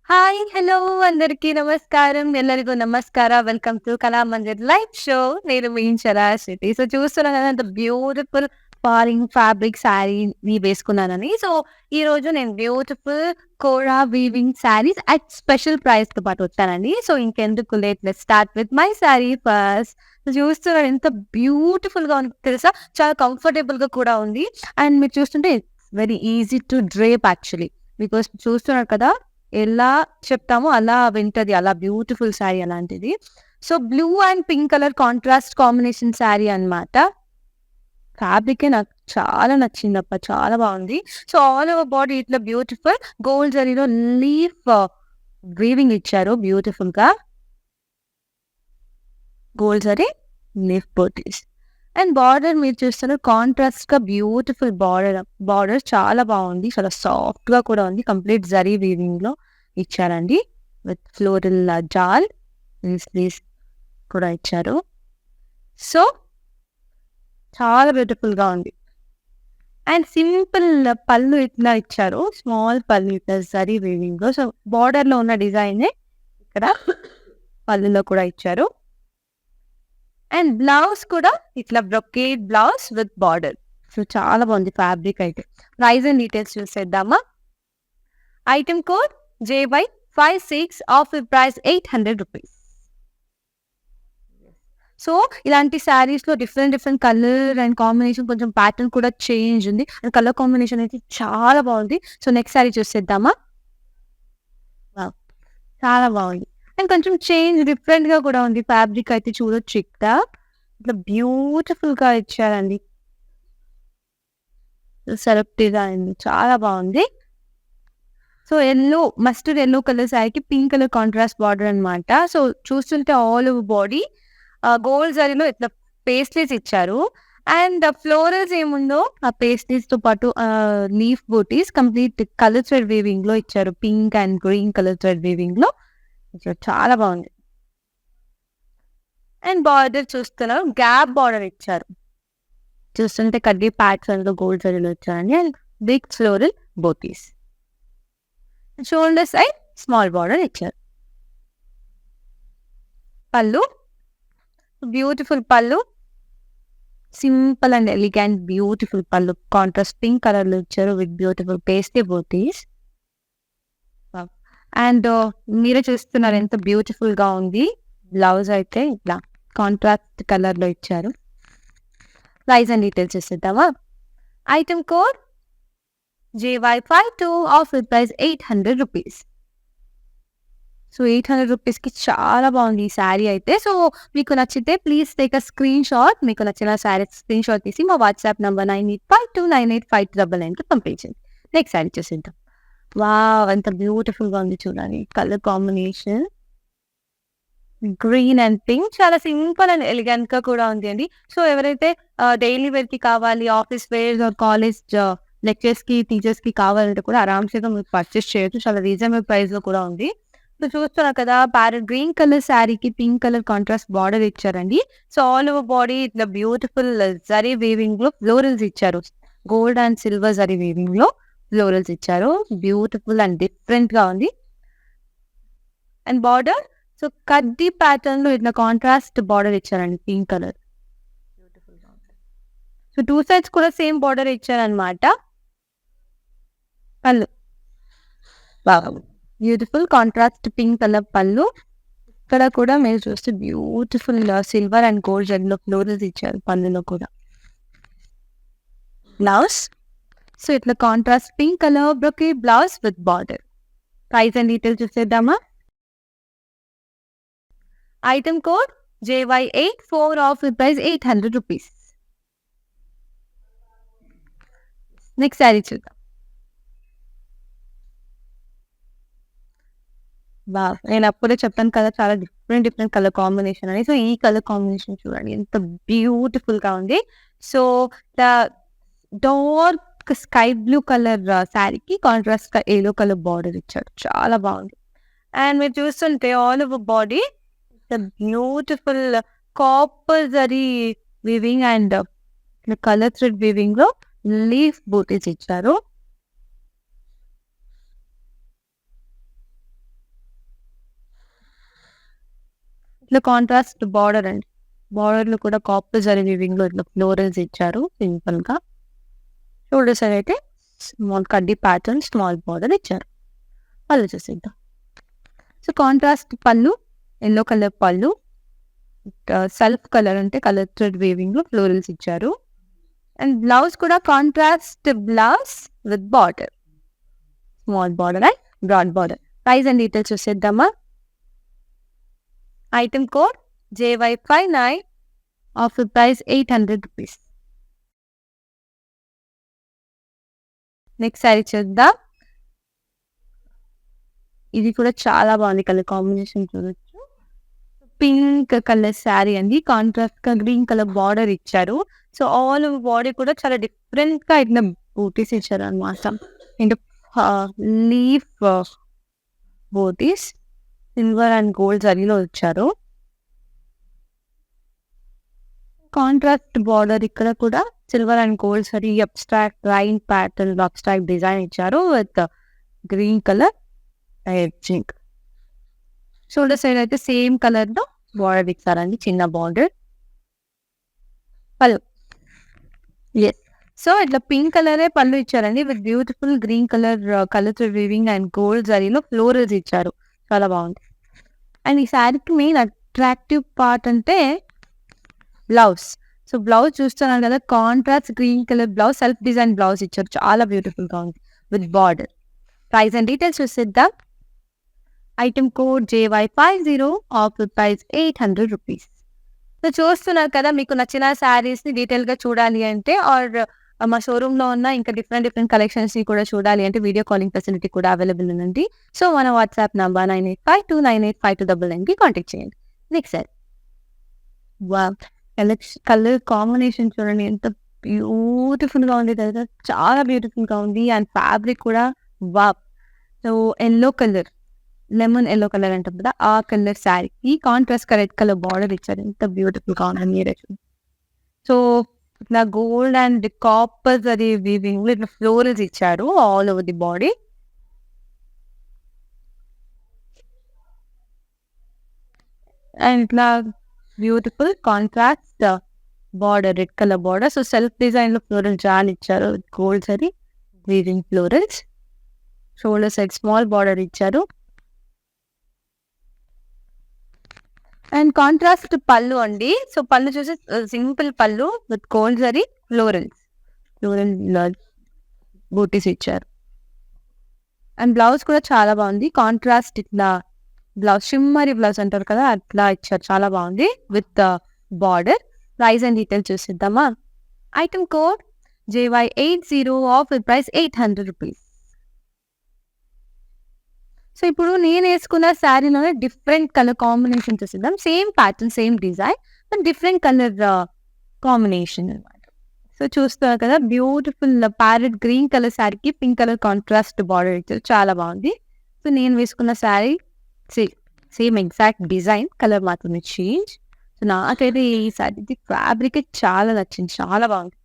Hi! Hello! అందరికీ నమస్కారం. ಎಲ್ಲರಿಗೂ నమస్ಕಾರ. Welcome to Kalamandir live show. నేను మీ శరాశృతి. చూస్తున్నారు కదా! ఎంత బ్యూటిఫుల్ ఫాలింగ్ ఫ్యాబ్రిక్ శారీని వేసుకున్నానని. ఈరోజు నేను beautiful kora weaving saris at special ప్రైస్‌తో పాటు వచ్చానండి. ఇంకెందుకు late let's start with my sari first. చూస్తున్నారు ఎంత బ్యూటిఫుల్‌గా ఉందో తెలుసా? చాలా కంఫర్టబుల్‌గా కూడా ఉంది. అండ్ మీరు చూస్తుంటే it's very easy to drape actually. Because చూస్తున్నారు కదా! ఎలా చెప్తామో అలా వింటది. అలా బ్యూటిఫుల్ శారీ అలాంటిది. Blue and pink colour contrast combination sari అన్నమాట. ఫ్యాబ్రికే నాకు చాలా నచ్చిందబ్బా! చాలా బావుంది. ఆల్ ఓవర్ బాడీ ఇట్లా బ్యూటిఫుల్ గోల్డ్ జరీలో లీఫ్ వీవింగ్ ఇచ్చారు బ్యూటిఫుల్‌గా. Gold zari leaf butis. And border మీరు చూస్తున్నారు కాంట్రాస్ట్‌గా బ్యూటిఫుల్ బార్డర్. బార్డర్ చాలా బావుంది. చాలా సాఫ్ట్‌గా కూడా ఉంది. కంప్లీట్ జరీ వీవింగ్‌లో ఇచ్చారండి. విత్ ఫ్లోరల్ జాల్ స్లీవ్స్ కూడా ఇచ్చారు. సో, చాలా బ్యూటిఫుల్‌గా ఉంది. అండ్ సింపుల్ పళ్ళు ఇట్లా ఇచ్చారు. స్మాల్ పళ్ళు ఇట్లా జరీ వీవింగ్‌లో. బార్డర్‌లో ఉన్న డిజైనే ఇక్కడ పళ్ళులో కూడా ఇచ్చారు. అండ్ బ్లౌజ్ కూడా ఇట్లా బ్రొకేడ్ బ్లౌజ్ విత్ బార్డర్. చాలా బాగుంది ఫ్యాబ్రిక్ అయితే. ప్రైస్ అండ్ డీటెయిల్స్ చూసేద్దామా? Item code JY56 offer price రూ. 800. ఇలాంటి శారీస్‌లో different different colour and combination కొంచెం ప్యాటర్న్ కూడా చేంజ్ ఉంది. అండ్ కలర్ కాంబినేషన్ అయితే చాలా బాగుంది. నెక్స్ట్ శారీ చూసేద్దామా? వావ్! చాలా బాగుంది. అండ్ కొంచెం చేంజ్ డిఫరెంట్‌గా కూడా ఉంది. ఫ్యాబ్రిక్ అయితే చూడొచ్చు ఇక్కడ. ఇట్లా బ్యూటిఫుల్‌గా ఇచ్చారండి. సెలెక్ట్ డిజైన్ చాలా బావుంది. మస్టర్డ్ యెల్లో కలర్ శారీకి పింక్ కలర్ కాంట్రాస్ట్ బార్డర్ అన్నమాట. చూస్తుంటే ఆల్ ఓవర్ బాడీ గోల్డ్ జరీలో ఇట్లా పేస్ట్రీస్ ఇచ్చారు. అండ్ ఫ్లోరల్స్ ఏముందో ఆ పేస్ట్రీస్‌తో పాటు leaf butis complete colour thread వీవింగ్‌లో ఇచ్చారు. Pink and green colour thread వీవింగ్‌లో ఇచ్చారు. చాలా బావుంది. అండ్ బార్డర్ చూస్తున్నారు గ్యాప్ బార్డర్ ఇచ్చారు. చూస్తుంటే కడ్డీ ప్యాటర్న్‌లో గోల్డ్ జరీలో ఇచ్చారండి. And big floral butis. Shoulder side small border ఇచ్చారు. Pallu beautiful pallu. Simple and elegant beautiful pallu. Contrast pink కలర్‌లో ఇచ్చారు with beautiful pastry butis. Wow! And మీరే చూస్తున్నారు ఎంత బ్యూటిఫుల్‌గా ఉంది. బ్లౌజ్ అయితే ఇట్లా కాంట్రాస్ట్ కలర్‌లో ఇచ్చారు. ప్రైస్ అండ్ డీటెయిల్స్ చూసేద్దామా? Item code JY52 offer price రూ. 800. రూ. 800కి చాలా బాగుంది ఈ శారీ అయితే. మీకు నచ్చితే please take a screen shot. మీకు నచ్చిన శారీ స్క్రీన్ షాట్ తీసి మా వాట్సాప్ నంబర్ 9852985299కి పంపించండి. నెక్స్ట్ శారీ చూసేద్దాం. వావ్! ఎంత బ్యూటిఫుల్‌గా ఉంది చూడండి. Colour combination green and pink చాలా సింపుల్ అండ్ ఎలిగెంట్‌గా కూడా ఉంది అండి. ఎవరైతే డైలీ వేర్‌కి కావాలి, ఆఫీస్ వేర్ ఆర్ కాలేజ్ లెక్చరర్స్‌కి, టీచర్స్‌కి కావాలంటే కూడా ఆరామ్‌సేగా మీరు పర్చేస్ చేయొచ్చు. చాలా రీజనబుల్ ప్రైస్‌లో కూడా ఉంది. చూస్తున్నారు కదా! ప్యారెట్ గ్రీన్ కలర్ శారీకి పింక్ కలర్ కాంట్రాస్ట్ బార్డర్ ఇచ్చారండి. ఆల్ ఓవర్ బాడీ ఇట్లా బ్యూటిఫుల్ జరీ వీవింగ్‌లో ఫ్లోరల్స్ ఇచ్చారు. గోల్డ్ అండ్ సిల్వర్ జరీ వీవింగ్‌లో ఫ్లోరల్స్ ఇచ్చారు. బ్యూటిఫుల్ అండ్ డిఫరెంట్‌గా ఉంది. అండ్ బార్డర్ కడ్డీ ప్యాటర్న్‌లో ఇట్లా కాంట్రాస్ట్ బార్డర్ ఇచ్చారండి పింక్ కలర్. బ్యూటిఫుల్‌గా ఉంది. 2 సైడ్స్ కూడా సేమ్ బార్డర్ ఇచ్చారన్నమాట. Pallu. Wow! Beautiful contrast pink colour pallu. ఇక్కడ కూడా మీరు చూస్తే బ్యూటిఫుల్ సిల్వర్ అండ్ గోల్డ్ జరీలో ఫ్లోరల్స్ ఇచ్చారు పళ్ళులో కూడా. బ్లౌజ్ ఇట్లా contrast pink colour brocade blouse with border. Price and details చూసేద్దామా? Item code JY84 offer price రూ. 800. నెక్స్ట్ శారీ చూద్దాం. వావ్! నేను అప్పుడే చెప్పాను కదా! చాలా డిఫరెంట్ డిఫరెంట్ కలర్ కాంబినేషన్ అని. ఈ కలర్ కాంబినేషన్ చూడండి ఎంత బ్యూటిఫుల్‌గా ఉంది. So, the dark sky blue colour శారీకి కాంట్రాస్ట్‌గా యెల్లో కలర్ బార్డర్ ఇచ్చాడు. చాలా బాగుంది. అండ్ మీరు చూస్తుంటే all over body the beautiful copper zari weaving and colour thread వీవింగ్‌లో లీఫ్ బూటీస్ ఇచ్చారు. ఇట్లా కాంట్రాస్ట్ బార్డర్ అండి. బార్డర్ లో కూడా కాపర్ జరీ వీవింగ్ లో ఇట్లా ఫ్లోరల్స్ ఇచ్చారు సింపుల్ గా. షోల్డర్ సైడ్ అయితే స్మాల్ కడ్డీ ప్యాటర్న్ స్మాల్ బార్డర్ ఇచ్చారు. పళ్ళు చూసేద్దాం. So contrast pallu, yellow colour pallu, self colour అంటే కలర్ థ్రెడ్ వీవింగ్ లో ఫ్లోరల్స్ ఇచ్చారు. అండ్ బ్లౌజ్ కూడా contrast blouse with border, small border and broad border. Price and details చూసేద్దామా. Item code JY59, offer price 800 rupees. Next sari చూద్దాం. ఇది కూడా చాలా బాగుంది కలర్ కాంబినేషన్ చూడొచ్చు. పింక్ కలర్ శారీ అండి. కాంట్రాస్ట్ గా గ్రీన్ కలర్ బార్డర్ ఇచ్చారు. సో ఆల్ ఓవర్ బాడీ కూడా చాలా డిఫరెంట్ గా ఇట్లా బూటీస్ ఇచ్చారు అనమాట. And leaf butis silver and gold జరీలో ఇచ్చారు. కాంట్రాస్ట్ బార్డర్ ఇక్కడ కూడా silver and gold zari abstract line pattern abstract design ఇచ్చారు with green colour edging. Shoulder side అయితే సేమ్ కలర్ లో బార్డర్ ఇచ్చారండి, చిన్న బార్డర్. పళ్ళు ఎస్. సో ఇట్లా పింక్ కలరే పళ్ళు ఇచ్చారండి with beautiful green colour colour weaving and gold జరీలో ఫ్లోరల్స్ ఇచ్చారు. చాలా బాగుంది. అండ్ ఈ శారీకి మెయిన్ అట్రాక్టివ్ పార్ట్ అంటే బ్లౌజ్. సో బ్లౌజ్ చూస్తున్నాను కదా, contrast green colour blouse, self design blouse ఇచ్చారు. చాలా బ్యూటిఫుల్ గా ఉంది with border. Price and details చూసేద్దాం. Item code JY50, offer price 800 rupees. So చూస్తున్నారు కదా, మీకు నచ్చిన శారీస్ ని డీటెయిల్ గా చూడాలి అంటే ఆర్ మా షోరూమ్ లో ఉన్న ఇంకా డిఫరెంట్ కలెక్షన్స్ ని కూడా చూడాలి అంటే వీడియో కాలింగ్ ఫెసిలిటీ కూడా అవైలబుల్ ఉందండి. సో మన వాట్సాప్ నంబర్ 9852985299 కి కాంటాక్ట్ చేయండి. నెక్స్ట్ సారీ కలర్ కాంబినేషన్ చూడండి ఎంత బ్యూటిఫుల్ గా ఉంది కదా, చాలా బ్యూటిఫుల్ గా ఉంది. అండ్ ఫ్యాబ్రిక్ కూడా wow. So yellow colour, lemon yellow colour అంటాం కదా, ఆ కలర్ శారీ ఈ కాంట్రాస్ట్ రెడ్ కలర్ బార్డర్ ఇచ్చారు. ఎంత బ్యూటిఫుల్ గా ఉంది మీరే చూడండి. సో ఇట్లా గోల్డ్ అండ్ కాపర్ అది వీవింగ్ ఇట్లా ఫ్లోరల్స్ ఇచ్చారు all over the body. And ఇట్లా beautiful contrast border, red colour border. So self design లో ఫ్లోరల్ జాల్ ఇచ్చారు, gold zari weaving florals. Shoulder side small border ఇచ్చారు. అండ్ కాంట్రాస్ట్ పళ్ళు అండి. సో పళ్ళు చూసి simple pallu with gold zari floral butis ఇచ్చారు. And blouse కూడా చాలా బాగుంది. కాంట్రాస్ట్ ఇట్లా బ్లౌజ్, షిమ్మరీ బ్లౌజ్ అంటారు కదా, అట్లా ఇచ్చారు. చాలా బాగుంది with border. Price and details చూసిద్దామా. Item code JY80, offer price 800 rupees. So ఇప్పుడు నేను వేసుకున్న శారీలోనే డిఫరెంట్ కలర్ కాంబినేషన్ చూసిద్దాం. Same pattern same design but different colour combination అనమాట. సో చూస్తున్నారు కదా, బ్యూటిఫుల్ ప్యారెట్ గ్రీన్ కలర్ శారీకి పింక్ కలర్ కాంట్రాస్ట్ బార్డర్ ఇచ్చారు. చాలా బాగుంది. సో నేను వేసుకున్న sari same exact design, colour మాత్రమే చేంజ్. సో నాకైతే ఈ శారీ ఫ్యాబ్రిక్ చాలా నచ్చింది, చాలా బాగుంది.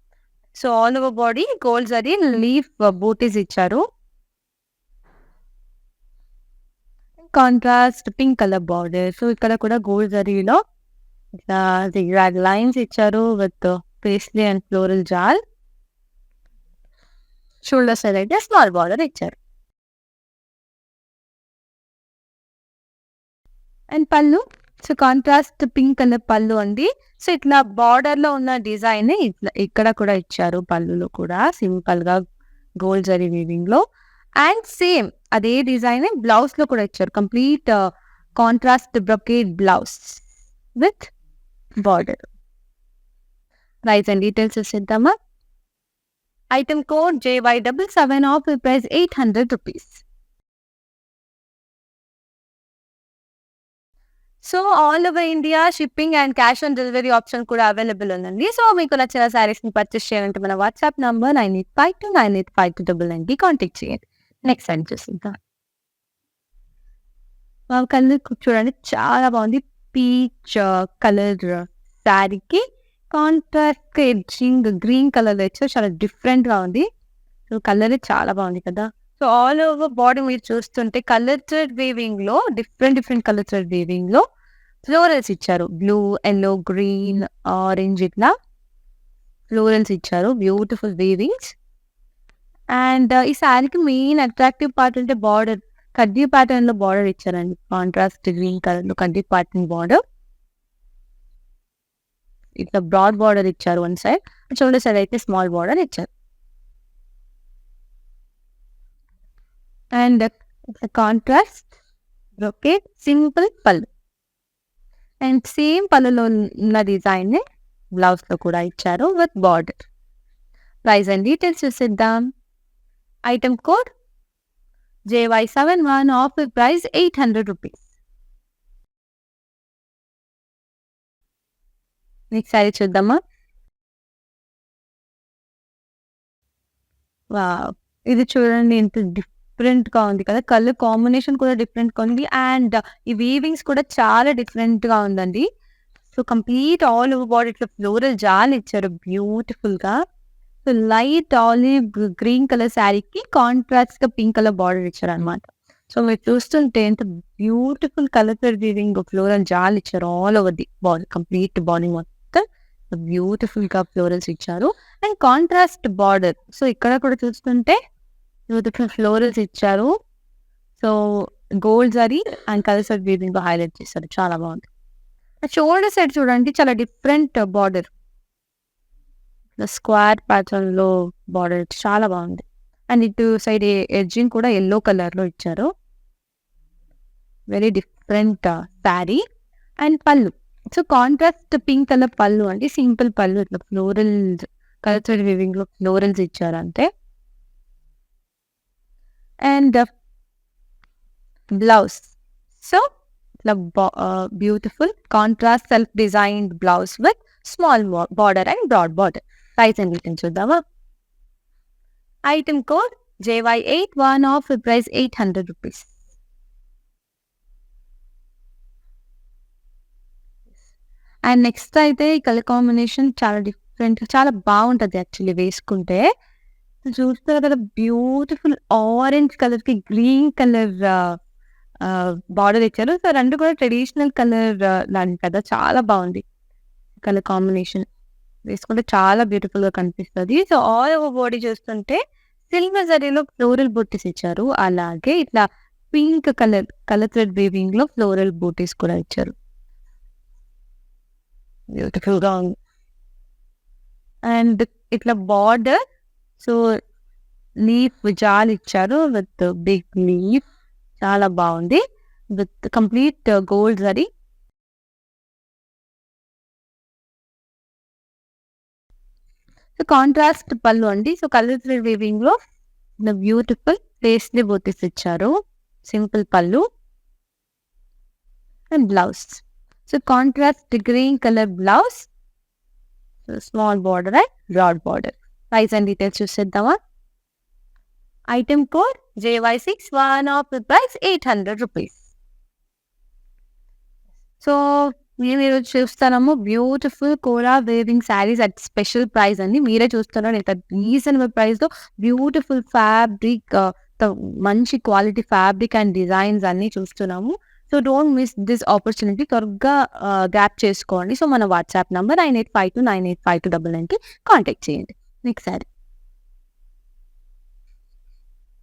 So all over body gold zari leaf butis ఇచ్చారు. Contrast pink colour border. So ఇక్కడ కూడా గోల్డ్ జరీలో ఇట్లా లైన్స్ ఇచ్చారు with paisley and floral jaal. Shoulder side అయితే స్మాల్ బార్డర్ ఇచ్చారు. And pallu, so contrast pink colour pallu అండి. సో ఇట్లా బార్డర్ లో ఉన్న డిజైన్ ఇట్లా ఇక్కడ కూడా ఇచ్చారు. పళ్ళులో కూడా సింపుల్ గా గోల్డ్ జరీ వీవింగ్ లో. అండ్ సేమ్ అదే డిజైన్ బ్లౌజ్ లో కూడా ఇచ్చారు. Complete contrast brocade blouse with border. Price and details చూసేద్దామా. Item code JY77, offer price 800 rupees. So all over India shipping and cash on delivery option కూడా available ఉందండి. So మీకు నచ్చిన sarees ని పర్చేస్ చేయాలంటే మన వాట్సాప్ నంబర్ 9852985299 కి contact చేయండి. Next sorry చూసిద్దాం. కలర్ చూడండి చాలా బాగుంది. పీచ్ కలర్ శారీకి కాంట్రాస్ట్ ఎడ్జింగ్ గ్రీన్ కలర్ వచ్చి చాలా డిఫరెంట్ గా ఉంది. సో కలర్ చాలా బాగుంది కదా. సో ఆల్ ఓవర్ బాడీ మీరు చూస్తుంటే కలర్ థ్రెడ్ వీవింగ్ లో డిఫరెంట్ కలర్ థ్రెడ్ వీవింగ్ లో ఫ్లోరల్స్ ఇచ్చారు. బ్లూ, యెల్లో, గ్రీన్, ఆరెంజ్ ఇట్లా ఫ్లోరల్స్ ఇచ్చారు. బ్యూటిఫుల్ వీవింగ్స్. అండ్ ఈ శారీకి మెయిన్ అట్రాక్టివ్ పార్ట్ అంటే బార్డర్. కడ్డీ ప్యాటర్న్‌లో బార్డర్ ఇచ్చారండి. కాంట్రాస్ట్ గ్రీన్ కలర్‌లో కడ్డీ ప్యాటర్న్ బార్డర్. ఇట్లా బ్రాడ్ బార్డర్ ఇచ్చారు వన్ సైడ్. షోల్డర్ సైడ్ అయితే స్మాల్ బార్డర్ ఇచ్చారు. అండ్ ఇట్లా contrast brocade simple pallu. And same పళ్ళులో ఉన్న డిజైన్‌ని బ్లౌజ్‌లో కూడా ఇచ్చారు with border. Price and details చూసేద్దాం. Item code JY71, offer price ₹800. Next sorry చూద్దామా? వావ్! ఇది చూడండి ఎంత డిఫరెంట్‌గా ఉంది కదా! కలర్ కాంబినేషన్ కూడా డిఫరెంట్‌గా ఉంది. అండ్ ఈ వీవింగ్స్ కూడా చాలా డిఫరెంట్‌గా ఉందండి. So, complete all over body ఇట్లా ఫ్లోరల్ జాల్ ఇచ్చారు బ్యూటిఫుల్‌గా. So, light olive green colour శారీకి కాంట్రాస్ట్‌గా పింక్ కలర్ బార్డర్ ఇచ్చారనమాట. సో, మీరు చూస్తుంటే ఎంత beautiful colourful weaving floral jaal ఇచ్చారు all over the body. Complete body మొత్తం బ్యూటిఫుల్‌గా ఫ్లోరల్స్ ఇచ్చారు. And contrast border. సో, ఇక్కడ కూడా చూస్తుంటే బ్యూటిఫుల్ ఫ్లోరల్స్ ఇచ్చారు. So, gold zari and colourful వీవింగ్‌తో హైలైట్ చేశారు. చాలా బాగుంది. షోల్డర్ సైడ్ చూడండి చాలా డిఫరెంట్ బార్డర్. స్క్వేర్ ప్యాటర్న్‌లో బార్డర్ చాలా బాగుంది. అండ్ ఇటు సైడ్ ఎడ్జింగ్ కూడా యెల్లో కలర్‌లో ఇచ్చారు. Very different sari. And pallu. So, contrast pink colour pallu అండి. సింపుల్ పళ్ళు ఇట్లా ఫ్లోరల్ కల్చర్డ్ వీవింగ్‌లో ఫ్లోరల్స్ ఇచ్చారు అంతే. And blouse. సో, ఇట్లా beautiful contrast self designed blouse with small border and broad border. Price and details చూద్దామా? Item code JY81, offer price ₹800. And next అయితే ఈ colour combination చాలా డిఫరెంట్ చాలా బాగుంటది యాక్చువల్లీ వేసుకుంటే. చూస్తారు కదా బ్యూటిఫుల్ ఆరెంజ్ కలర్‌కి గ్రీన్ కలర్ బార్డర్ ఇచ్చారు. సో, 2 కూడా ట్రెడిషనల్ కలర్ లాంటి కదా! చాలా బాగుంది. Colour combination. వేసుకుంటే చాలా బ్యూటిఫుల్‌గా కనిపిస్తది. సో, ఆల్ ఓవర్ బాడీ చూస్తుంటే సిల్వర్ జరీలో ఫ్లోరల్ బూటీస్ ఇచ్చారు. అలాగే ఇట్లా పింక్ కలర్ థ్రెడ్ వీవింగ్‌లో ఫ్లోరల్ బూటీస్ కూడా ఇచ్చారు. బ్యూటిఫుల్‌గా ఉంది. అండ్ ఇట్లా బార్డర్. సో, లీఫ్ జాల్ ఇచ్చారు విత్ బిగ్ లీఫ్. చాలా బాగుంది. With complete gold zari. So, contrast pallu అండి. సో, కలర్ థ్రెడ్ వీవింగ్‌లో బ్యూటిఫుల్ పేస్లీ బూటీస్ ఇచ్చారు. Simple pallu. And blouse. So, contrast green colour blouse. So, small border and broad border. Price and details చూసేద్దామా? Item code JY61, offer price ₹800. So, మేము ఈరోజు చూస్తున్నాము beautiful kora weaving sarees at special price అండి. మీరే చూస్తున్నారు ఎంత reasonable ప్రైస్‌లో బ్యూటిఫుల్ ఫ్యాబ్రిక్ మంచి క్వాలిటీ ఫ్యాబ్రిక్ అండ్ డిజైన్స్ అన్నీ చూస్తున్నాము. So, don't miss this opportunity. త్వరగా గ్రాబ్ చేసుకోండి. సో, మన వాట్సాప్ నంబర్ 9852985299కి కాంటాక్ట్ చేయండి. నెక్స్ట్ శారీ.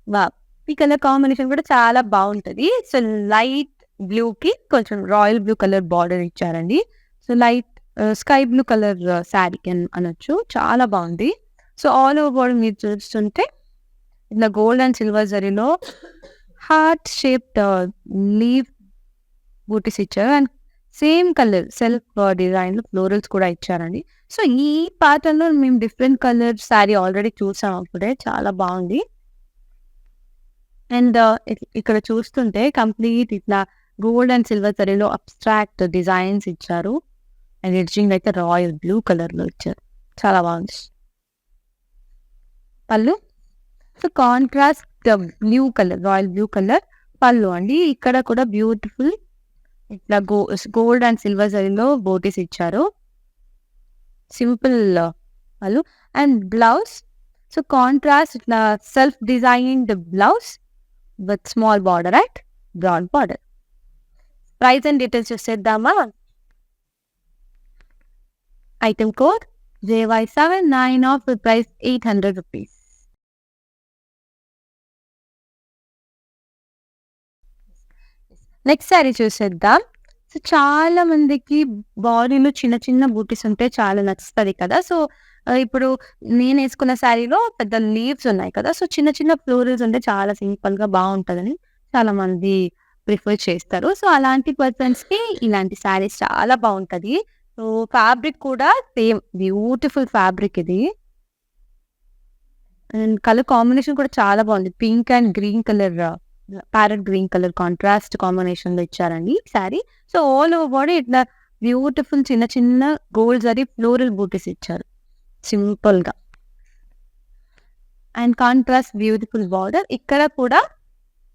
వావ్! ఈ కలర్ కాంబినేషన్ కూడా చాలా బావుంటది. సో, లైట్ బ్లూకి కొంచెం రాయల్ బ్లూ కలర్ బార్డర్ ఇచ్చారండి. So, light sky blue colour శారీకి అనొచ్చు. చాలా బావుంది. సో, ఆల్ ఓవర్ బాడీ మీరు చూస్తుంటే ఇట్లా గోల్డ్ అండ్ సిల్వర్ జరీలో హార్ట్ షేప్డ్ లీఫ్ బూటీస్ ఇచ్చారు. అండ్ సేమ్ కలర్ సెల్ఫ్ డిజైన్‌లో ఫ్లోరల్స్ కూడా ఇచ్చారండి. సో, ఈ ప్యాటర్న్‌లో మేము డిఫరెంట్ కలర్ శారీ ఆల్రెడీ చూసాం అప్పుడే. చాలా బావుంది. అండ్ ఇక్కడ చూస్తుంటే కంప్లీట్ ఇట్లా గోల్డ్ అండ్ సిల్వర్ జరీలో అబ్స్ట్రాక్ట్ డిజైన్స్ ఇచ్చారు. అండ్ ఎడ్జింగ్ అయితే రాయల్ బ్లూ కలర్‌లో ఇచ్చారు. చాలా బాగుంది. Pallu. So, contrast blue colour royal blue colour pallu అండి. ఇక్కడ కూడా బ్యూటిఫుల్ ఇట్లా గోల్డ్ అండ్ సిల్వర్ జరీలో బూటీస్ ఇచ్చారు. Simple pallu. And blouse. So, contrast ఇట్లా self designed blouse with small border and broad border. Price and details చూసేద్దామా? Item code JY79 off price 800 rupees. Next sari చూసేద్దాం. So, చాలా మందికి బాడీలో చిన్న చిన్న బూటీస్ ఉంటే చాలా నచ్చుతది కదా! సో, ఇప్పుడు నేనేసుకున్న శారీలో పెద్ద లీవ్స్ ఉన్నాయి కదా! సో, చిన్న చిన్న ఫ్లోరల్స్ ఉంటే చాలా సింపుల్‌గా బావుంటదని చాలామంది ప్రిఫర్ చేస్తారు. సో, అలాంటి పర్సన్స్‌కి ఇలాంటి శారీస్ చాలా బావుంటది. సో, ఫ్యాబ్రిక్ కూడా సేమ్ బ్యూటిఫుల్ ఫ్యాబ్రిక్ ఇది. అండ్ కలర్ కాంబినేషన్ కూడా చాలా బావుంది. Pink and green colour, parrot green colour contrast కాంబినేషన్‌లో ఇచ్చారండి sari. So, all over body ఇట్లా బ్యూటిఫుల్ చిన్న చిన్న గోల్డ్ జరీ ఫ్లోరల్ బూటీస్ ఇచ్చారు సింపుల్‌గా. And contrast beautiful border. ఇక్కడ కూడా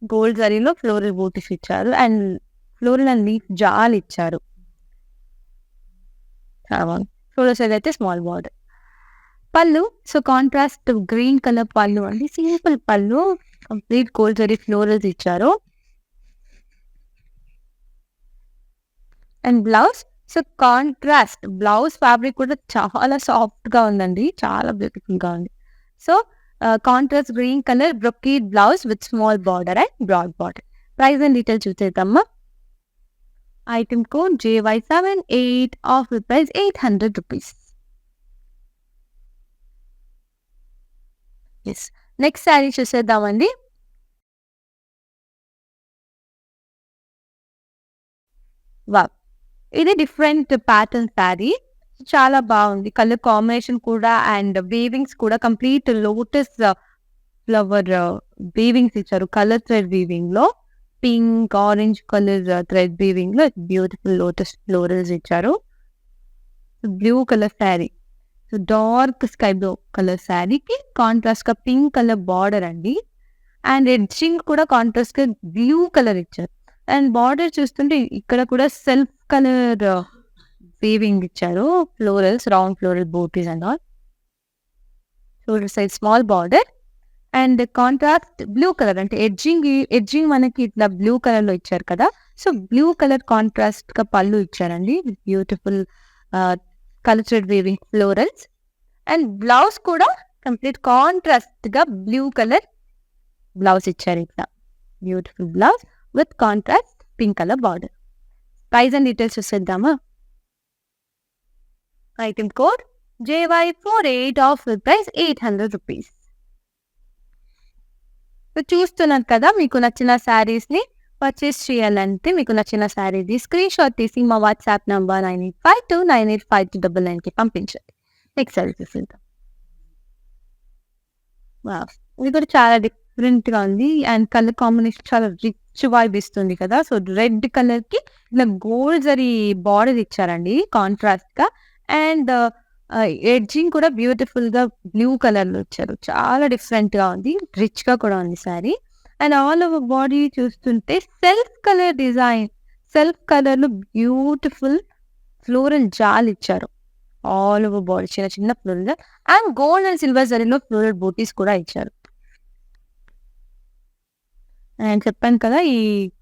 గోల్డ్ జరీలో ఫ్లోరల్ బూటీస్ ఇచ్చారు. And floral and leaf jaal ఇచ్చారు. చాలా బాగుంది. ఫ్లోరల్ సైజ్ అయితే small border. Pallu, so contrast green colour pallu అండి. Simple pallu. Complete gold zari florals ఇచ్చారు. And blouse, so contrast blouse fabric కూడా చాలా సాఫ్ట్‌గా ఉందండి. చాలా బ్యూటిఫుల్‌గా ఉంది. So, contrast green colour brocade blouse with small border and broad border. Price and details చూసేద్దామా? Item code JY78 off price 800 rupees. Yes. Next sari చూసేద్దామండి. వావ్! ఇది డిఫరెంట్ ప్యాటర్న్ శారీ. చాలా బావుంది. కలర్ కాంబినేషన్ కూడా అండ్ వీవింగ్స్ కూడా complete lotus flower weavings ఇచ్చారు. Colour thread వీవింగ్‌లో pink, orange colour thread వీవింగ్‌లో బ్యూటిఫుల్ లోటస్ ఫ్లోరల్స్ ఇచ్చారు. Blue colour sari. So, dark sky blue colour శారీకి కాంట్రాస్ట్‌గా పింక్ కలర్ బార్డర్ అండి. అండ్ ఎడ్జింగ్ కూడా కాంట్రాస్ట్‌గా బ్లూ కలర్ ఇచ్చారు. అండ్ బార్డర్ చూస్తుంటే ఇక్కడ కూడా సెల్ఫ్ కలర్ వీవింగ్ ఇచ్చారు. Florals, round floral butis and all. Shoulder size small border and contrast blue colour అంటే ఎడ్జింగ్ మనకి ఇట్లా బ్లూ కలర్‌లో ఇచ్చారు కదా! సో, బ్లూ కలర్ కాంట్రాస్ట్‌గా పళ్ళు ఇచ్చారండి. Beautiful colour thread weaving florals. And blouse కూడా కంప్లీట్ కాంట్రాస్ట్‌గా బ్లూ కలర్ బ్లౌజ్ ఇచ్చారు ఇట్లా. Beautiful blouse with contrast pink colour border. Price and details చూసేద్దామా? Item code JY48 off price 800 rupees. So, చూస్తున్నారు కదా! మీకు నచ్చిన శారీస్‌ని పర్చేస్ చేయాలంటే మీకు నచ్చిన శారీది స్క్రీన్‌షాట్ తీసి మా వాట్సాప్ నంబర్ 9852985299కి పంపించండి. నెక్స్ట్ శారీ చూసేద్దాం. వావ్! ఇది కూడా చాలా డిఫరెంట్‌గా ఉంది. అండ్ కలర్ కాంబినేషన్ చాలా రిచ్ వైబ్ ఇస్తుంది కదా! సో, రెడ్ కలర్‌కి ఇట్లా గోల్డ్ జరీ బార్డర్ ఇచ్చారండి కాంట్రాస్ట్‌గా. అండ్ ఎడ్జింగ్ కూడా బ్యూటిఫుల్‌గా బ్లూ కలర్‌లో ఇచ్చారు. చాలా డిఫరెంట్‌గా ఉంది. రిచ్‌గా కూడా ఉంది saree. And all over body చూస్తుంటే సెల్ఫ్ కలర్ డిజైన్. సెల్ఫ్ కలర్‌లో బ్యూటిఫుల్ ఫ్లోరల్ జాల్ ఇచ్చారు. ఆల్ ఓవర్ బాడీ చిన్న చిన్న floral and gold and silver జరీలో ఫ్లోరల్ బూటీస్ కూడా ఇచ్చారు. నేను చెప్పాను కదా! ఈ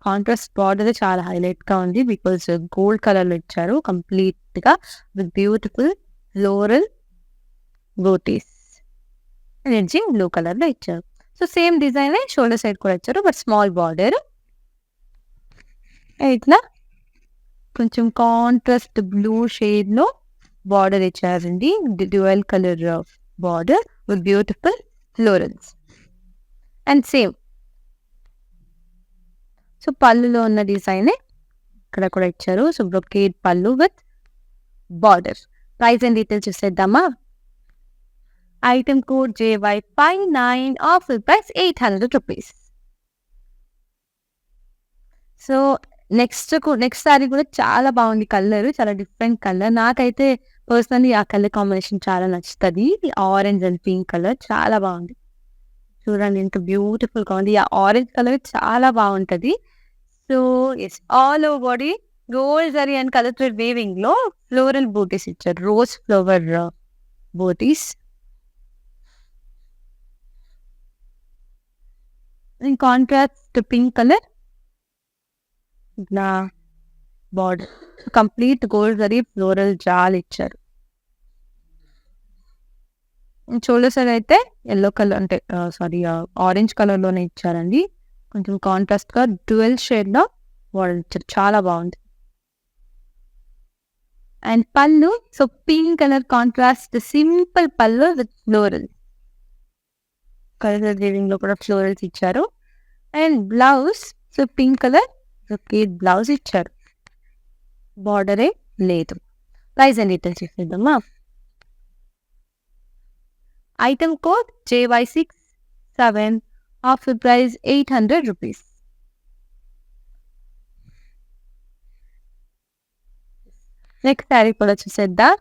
కాంట్రాస్ట్ బార్డర్ చాలా హైలైట్‌గా ఉంది. బికాజ్ గోల్డ్ కలర్‌లో ఇచ్చారు కంప్లీట్‌గా with beautiful floral butis. Edging blue కలర్‌లో ఇచ్చారు. సో, సేమ్ డిజైనే షోల్డర్ సైడ్ కూడా ఇచ్చారు. But small border. ఇట్లా కొంచెం కాంట్రాస్ట్ బ్లూ షేడ్‌లో బార్డర్ ఇచ్చారండి. Dual colour border with beautiful florals. And same. So, పళ్ళులో ఉన్న డిజైనే ఇక్కడ కూడా ఇచ్చారు. So, brocade pallu with border. Price and details చూసేద్దామా? Item code JY59 off price 800 rupees. So, next saree కూడా చాలా బాగుంది కలర్. చాలా డిఫరెంట్ కలర్. నాకైతే పర్సనల్లీ ఆ కలర్ కాంబినేషన్ చాలా నచ్చుతది. ఆరెంజ్ అండ్ పింక్ కలర్ చాలా బాగుంది. చూడండి ఎంత బ్యూటిఫుల్‌గా ఉంది. ఆ ఆరెంజ్ కలర్ చాలా బాగుంటది. So, yes, all over body gold zari and colour thread వీవింగ్‌లో ఫ్లోరల్ బూటీస్ ఇచ్చారు. Rose flower butis. In contrast pink colour. ఇట్లా border. Complete gold zari floral jaal ఇచ్చారు. షోల్డర్ సైడ్ అయితే యెల్లో కలర్ అంటే ఆరెంజ్ కలర్‌లోనే ఇచ్చారండి. కొంచెం కాంట్రాస్ట్‌గా డ్యూయల్ షేడ్‌లో బార్డర్ ఇచ్చారు. చాలా బావుంది. అండ్ పళ్ళు pink colour contrast simple pallu with floral. Colour వీవింగ్‌లో కూడా ఫ్లోరల్స్ ఇచ్చారు. And blouse pink colour brocade blouse ఇచ్చారు. బార్డరే లేదు. ప్రైస్ అండ్ డీటెయిల్స్ చూసేద్దామా? Item code JY67 offer price ₹800. Next sari కూడా చూసేద్దాం.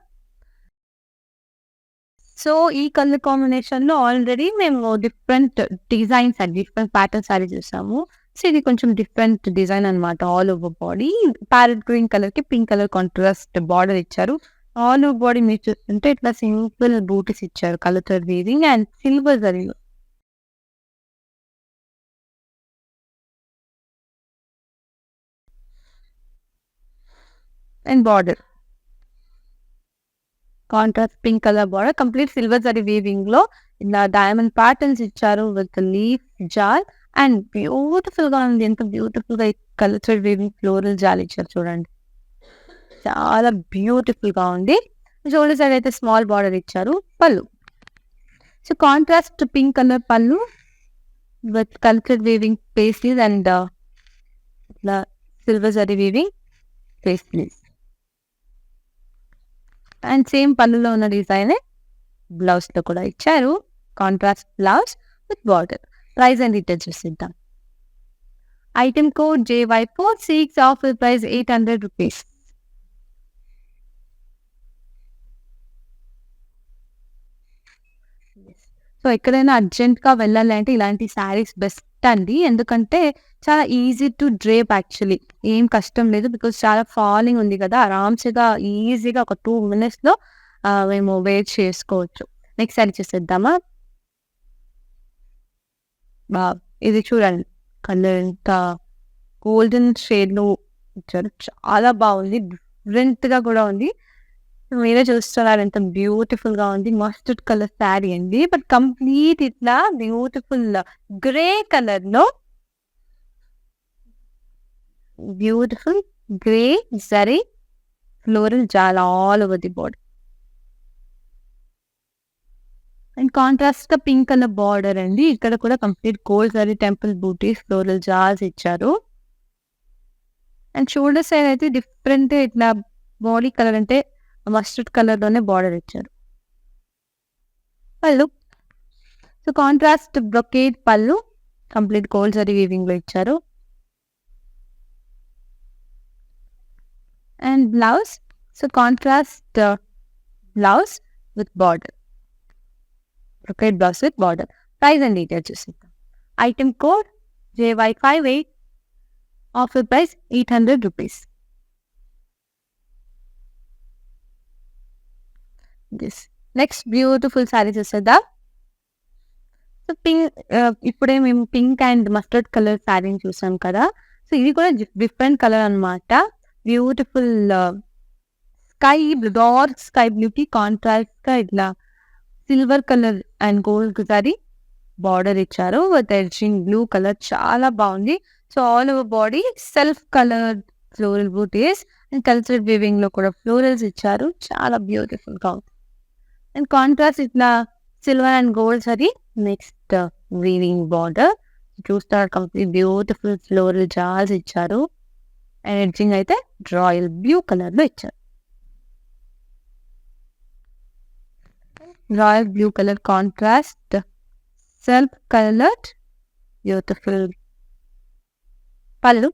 సో, ఈ కలర్ కాంబినేషన్‌లో ఆల్రెడీ మేము different designs and different pattern sari చూసాము. సో, ఇది కొంచెం డిఫరెంట్ డిజైన్ అనమాట. All over body parrot green కలర్‌కి పింక్ కలర్ కాంట్రాస్ట్ బార్డర్ ఇచ్చారు. ఆల్ ఓవర్ బాడీ మీరు చూస్తుంటే ఇట్లా సింపుల్ బూటీస్ ఇచ్చారు. కలర్ వీవింగ్ అండ్ సిల్వర్ జరీలో. And border contrast pink colour border complete silver zari వీవింగ్‌లో ఇలా డైమండ్ ప్యాటర్న్స్ ఇచ్చారు విత్ లీఫ్ జాల్ అండ్ బ్యూటిఫుల్‌గా ఉంది. ఎంత బ్యూటిఫుల్‌గా ఈ కలర్ వీవింగ్ ఫ్లోరల్ జాల్ ఇచ్చారు చూడండి. చాలా బ్యూటిఫుల్‌గా ఉంది. షోల్డర్ సైడ్ అయితే స్మాల్ బార్డర్ ఇచ్చారు. Pallu. So, contrast pink colour pallu with colour weaving pastries and ఇట్లా silver zari weaving pastries. And same పళ్ళులో ఉన్న డిజైనే బ్లౌజ్‌లో కూడా ఇచ్చారు. Contrast blouse with border. Price and details చూసేద్దాం. Item code JY46 offer price ₹800. So, ఎక్కడైనా అర్జెంట్‌గా వెళ్ళాలి అంటే ఇలాంటి శారీస్ బెస్ట్ అండి. ఎందుకంటే చాలా ఈజీ టు డ్రేప్ యాక్చువల్లీ. ఏం కష్టం లేదు. బికాజ్ చాలా ఫాలింగ్ ఉంది కదా! ఆరామ్‌సేగా ఈజీగా ఒక 2 మినిట్స్‌లో మేము వేర్ చేసుకోవచ్చు. నెక్స్ట్ శారీ చూసేద్దామా? వావ్! ఇది చూడండి. కలర్ ఎంత గోల్డెన్ షేడ్‌లో ఇచ్చారు. చాలా బాగుంది. డిఫరెంట్‌గా కూడా ఉంది. మీరే చూస్తున్నారు ఎంత బ్యూటిఫుల్‌గా ఉంది. మస్టర్డ్ కలర్ శారీ అండి. బట్ కంప్లీట్ ఇట్లా బ్యూటిఫుల్ గ్రే కలర్‌లో beautiful grey zari floral jaal all over the body. And కాంట్రాస్ట్‌గా పింక్ కలర్ బార్డర్ అండి. ఇక్కడ కూడా complete gold zari temple butis floral jaals ఇచ్చారు. అండ్ షోల్డర్ సైడ్ అయితే డిఫరెంట్ ఇట్లా బాడీ కలర్ అంటే మస్టర్డ్ కలర్‌లోనే బార్డర్ ఇచ్చారు. Pallu. So, contrast brocade pallu complete gold zari వీవింగ్‌లో ఇచ్చారు. And blouse. So, contrast blouse with border. Brocade blouse with border. Price and details చూసేద్దాం. Item code JY58 offer price ₹800. Yes. Next beautiful sari చూసేద్దాం. So, ఇప్పుడే మేము pink and mustard colour శారీని చూసాం కదా! So, ఇది కూడా డిఫరెంట్ కలర్ అనమాట. Beautiful sky blue dark sky బ్లూకి కాంట్రాస్ట్‌గా ఇట్లా silver colour and gold zari border ఇచ్చారు. విత్ ఎడ్జింగ్ బ్లూ కలర్ చాలా బాగుంది. So, all over body self coloured floral butis and cultural వీవింగ్‌లో కూడా ఫ్లోరల్స్ ఇచ్చారు. చాలా బ్యూటిఫుల్‌గా ఉంది. అండ్ కాంట్రాస్ట్ ఇట్లా silver and gold zari next weaving border. చూస్తారు కంప్లీట్ బ్యూటిఫుల్ ఫ్లోరల్ జాల్స్ ఇచ్చారు. అండ్ ఎడ్జింగ్ అయితే రాయల్ బ్లూ కలర్‌లో ఇచ్చారు. Royal blue colour contrast self coloured beautiful pallu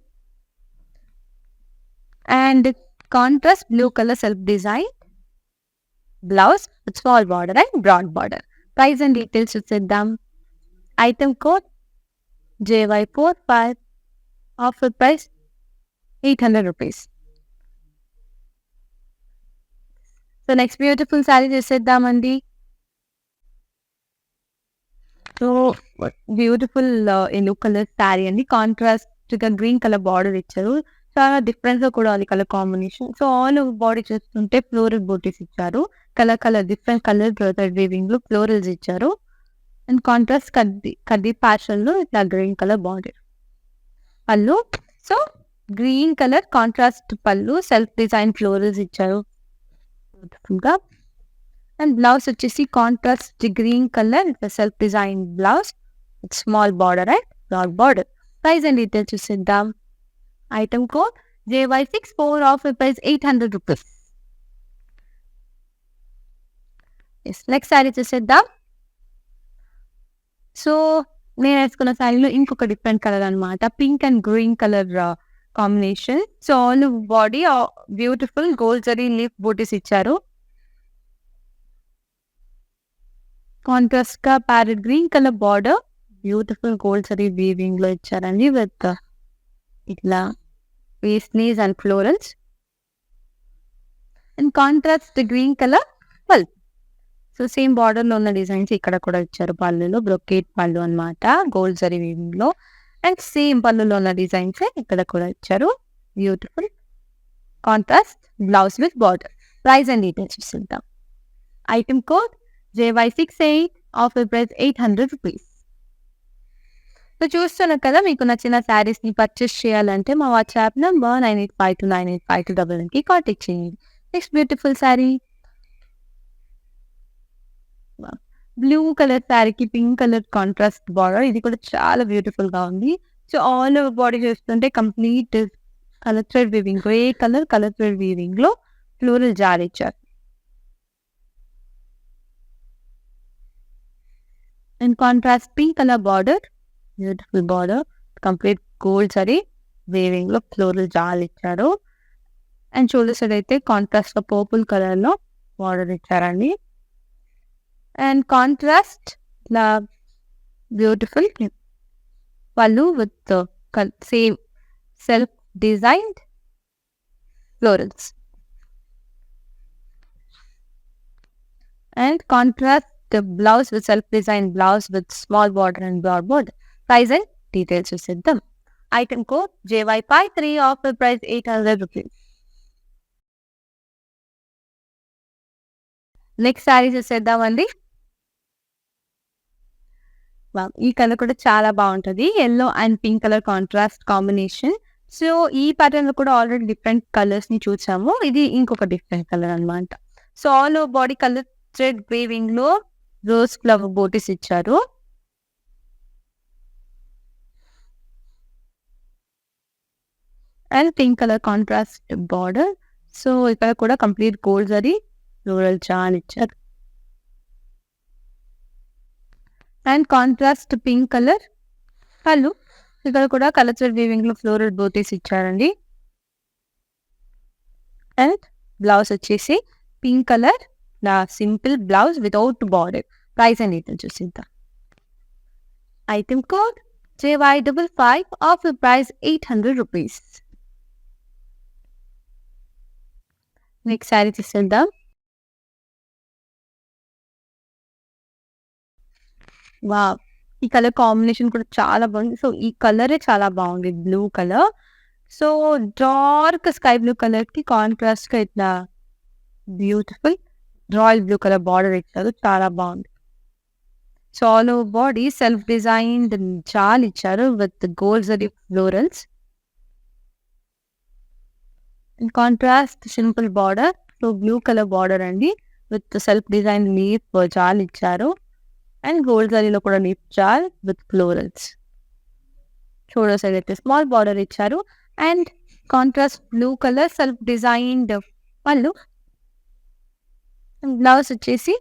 and contrast blue colour self design blouse with small border and broad border. Price and details చూసేద్దాం. Item code JY45 offer price ₹800. So, next beautiful saree చూసేద్దామండి. So, beautiful yellow colour sari అండి. కాంట్రాస్ట్‌గా green colour border ఇచ్చారు. So, చాలా డిఫరెంట్‌గా కూడా ఉంది colour combination. So, all over body చూస్తుంటే ఫ్లోరల్ బూటీస్ ఇచ్చారు. డిఫరెంట్ కలర్ థ్రెడ్ వీవింగ్‌లో ఫ్లోరల్స్ ఇచ్చారు. అండ్ కాంట్రాస్ట్ కడ్డీ ప్యాటర్న్‌లో ఇట్లా green colour border. Pallu. So, green colour contrast pallu, self design florals ఇచ్చారు బ్యూటిఫుల్‌గా. అండ్ బ్లౌజ్ వచ్చేసి contrast green colour self design blouse with small border and broad border. Price and details చూసేద్దాం. Item code JY64, offer price 800 rupees. Next sari చూసేద్దాం. So, నేను వేసుకున్న శారీలో ఇంకొక different colour అనమాట. Pink and green colour combination. So, all body beautiful gold zari leaf butis ఇచ్చారు. Contrast గా parrot green colour border beautiful gold zari weaving లో ఇచ్చారండి విత్ ఇట్లా paisleys and florals. And contrast green colour pulp. So, same border లో ఉన్న designs ఇక్కడ కూడా ఇచ్చారు. పళ్ళులో బ్రొకేట్ పళ్ళు అనమాట గోల్డ్ జరీ వీవింగ్ లో. అండ్ సేమ్ పళ్ళులో ఉన్న డిజైన్స్ ఇక్కడ కూడా ఇచ్చారు. Beautiful contrast blouse with border. Price and details చూద్దాం. Item code JY68, offer price 800 rupees. So, చూస్తున్నారు కదా, మీకు నచ్చిన శారీస్ ని పర్చేస్ చేయాలంటే మా వాట్సాప్ నంబర్ 9852985299కి కాంటాక్ట్ చేయండి. Next beautiful saree blue colour శారీకి పింక్ కలర్ కాంట్రాస్ట్ బార్డర్. ఇది కూడా చాలా బ్యూటిఫుల్ గా ఉంది. సో, ఆల్ ఓవర్ బాడీ చూస్తుంటే complete colour thread weaving, grey colour thread weaving లో ఫ్లోరల్ జార్ ఇచ్చారు. And contrast pink colour border, beautiful border, complete gold zari weaving లో ఫ్లోరల్ జార్ ఇచ్చారు. అండ్ షోల్డర్ సైడ్ అయితే కాంట్రాస్ట్ లో purple colour లో border ఇచ్చారండి. And contrast ఇలా beautiful pallu with same self designed florals. And contrast blouse with self design blouse with small border and broad border. Price and details చూసేద్దాం. Item code JY53, offer price 800 rupees. Next sari చూసేద్దామండి. ఈ colour కూడా చాలా బాగుంటది. Yellow and pink colour contrast combination. So, ఈ pattern లో కూడా already different colours ని చూసాము. ఇది ఇంకొక డిఫరెంట్ కలర్ అనమాట. So, all over body colour thread weaving లో రోజ్ ఫ్లవర్ బూటీస్ ఇచ్చారు. And pink colour contrast border. So, ఇక్కడ కూడా complete gold zari floral jar ఇచ్చారు. And contrast pink colour pallu. ఇక్కడ కూడా కలర్ థ్రెడ్ వీవింగ్ లో ఫ్లోరల్ బూటీస్ ఇచ్చారండి. అండ్ బ్లౌజ్ వచ్చేసి pink colour simple blouse without border. Price and details చూసిద్దాం. Item code JY55, offer price 800 rupees. Next sari చూసేద్దాం. వావ్! ఈ colour combination కూడా చాలా బాగుంది. సో, ఈ కలరే చాలా బాగుంది blue colour. So, dark sky blue colour కి కాంట్రాస్ట్ గా ఇట్లా beautiful royal blue colour border ఇచ్చారు. చాలా బాగుంది. So, all over body self designed jaal ఇచ్చారు with gold zari florals. In contrast simple border. So, blue colour border అండి with self design leaf jaal ఇచ్చారు. And gold జరీలో కూడా leaf jaal with florals. Shoulder side అయితే small border ఇచ్చారు. And contrast blue colour self designed పళ్ళు. Blouse వచ్చేసి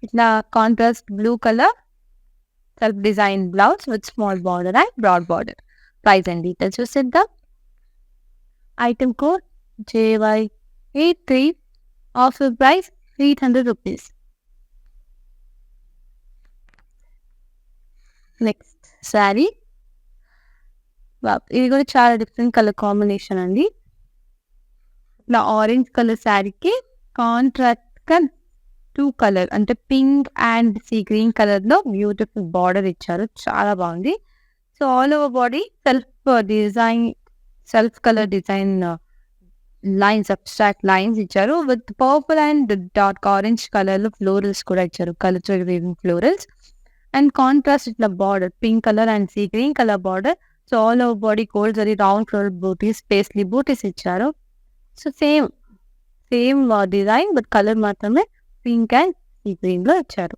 ఇట్లా contrast blue colour self design blouse with small border and broad border. Price and details చూసేద్దాం. Item code JY83, offer price 800 rupees. Next saree. ఇది కూడా చాలా different colour combination అండి. ఇట్లా orange colour శారీకి కాంట్రాస్ట్ గా 2 కలర్ అంటే pink and sea green colour లో బ్యూటిఫుల్ బార్డర్ ఇచ్చారు. చాలా బాగుంది. So, all over body self design self colour design lines, abstract lines ఇచ్చారు. With purple and dark orange colour లో ఫ్లోరల్స్ కూడా ఇచ్చారు, colour weaving florals. And contrast ఇట్లా border pink colour and sea green colour border. So all over body gold zari round floral butis, paisley butis ఇచ్చారు. So same design but colour మాత్రమే pink and sea green లో ఇచ్చారు.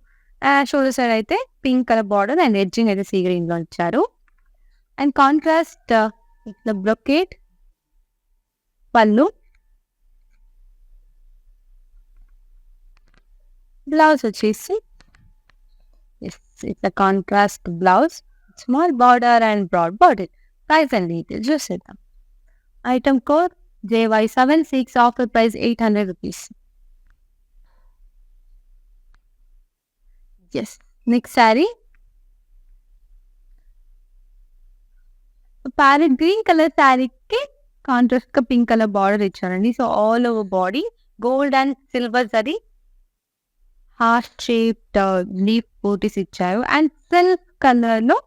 Shoulder side అయితే pink colour border and edging అయితే sea green లో ఇచ్చారు. And contrast ఇట్లా brocade pallu, blouse వచ్చేసి ఇట్లా contrast blouse, small border and broad border. Price and details చూసేద్దాం. Item code JY76, offer price 800 rupees. Yes, next sari parrot green colour శారీకి contrast గా pink colour border ఇచ్చారండి. So all over body gold and silver zari heart shaped leaf butis ఇచ్చారు. And self colour లో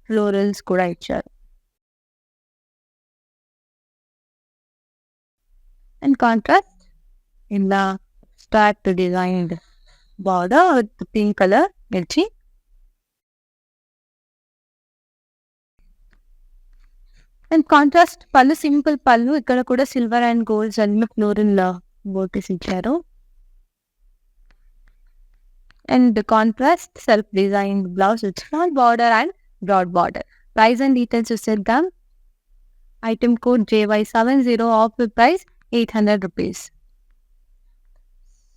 florals కూడా ఇచ్చారు. And contrast ఇలా star designed border with pink colour mirchi. And contrast pallu, simple pallu, ఇక్కడ కూడా సిల్వర్ అండ్ గోల్డ్ అన్ని floral butis ఇచ్చారు. And contrast self design blouse with small border and broad border. Price and details చూసేద్దాం. Item code JY70, offer price 800 rupees.